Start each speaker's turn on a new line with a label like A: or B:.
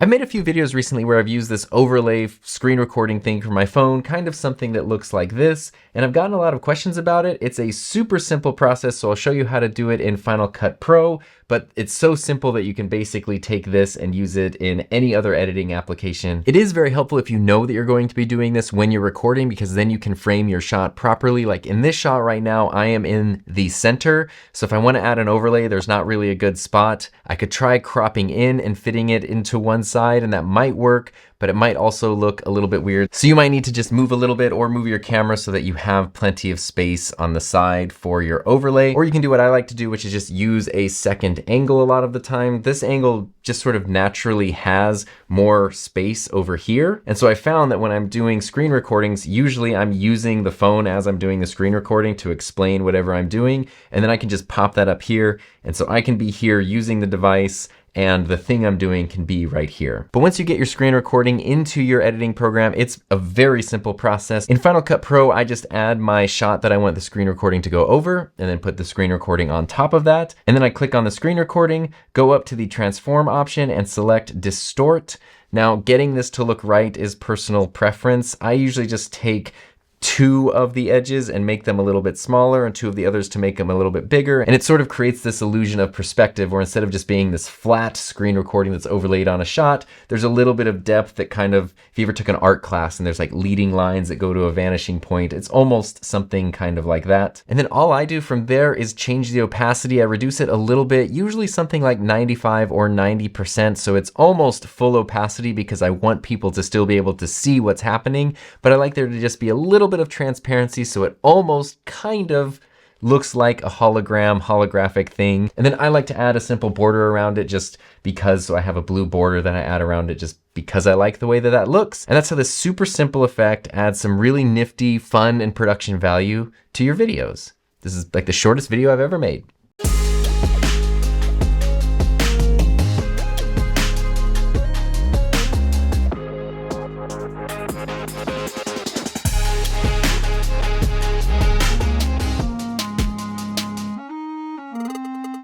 A: I made a few videos recently where I've used this overlay screen recording thing for my phone, kind of something that looks like this, and I've gotten a lot of questions about it. It's a super simple process, so I'll show you how to do it in Final Cut Pro, but it's so simple that you can basically take this and use it in any other editing application. It is very helpful if you know that you're going to be doing this when you're recording, because then you can frame your shot properly. Like in this shot right now, I am in the center, so if I want to add an overlay, there's not really a good spot. I could try cropping in and fitting it into one side, and that might work, but it might also look a little bit weird. So you might need to just move a little bit or move your camera so that you have plenty of space on the side for your overlay. Or you can do what I like to do, which is just use a second angle a lot of the time. This angle just sort of naturally has more space over here. And so I found that when I'm doing screen recordings, usually I'm using the phone as I'm doing the screen recording to explain whatever I'm doing. And then I can just pop that up here. And so I can be here using the device, and the thing I'm doing can be right here. But once you get your screen recording into your editing program, it's a very simple process. In Final Cut Pro, I just add my shot that I want the screen recording to go over, and then put the screen recording on top of that. And then I click on the screen recording, go up to the transform option and select distort. Now, getting this to look right is personal preference. I usually just take two of the edges and make them a little bit smaller, and two of the others to make them a little bit bigger. And it sort of creates this illusion of perspective, where instead of just being this flat screen recording that's overlaid on a shot, there's a little bit of depth that kind of, if you ever took an art class and there's like leading lines that go to a vanishing point, it's almost something kind of like that. And then all I do from there is change the opacity. I reduce it a little bit, usually something like 95 or 90%. So it's almost full opacity, because I want people to still be able to see what's happening, but I like there to just be a little bit of transparency, so it almost kind of looks like a holographic thing. And then I like to add a simple border around it just because, so I have a blue border that I add around it just because I like the way that that looks. And that's how this super simple effect adds some really nifty fun and production value to your videos. This is like the shortest video I've ever made.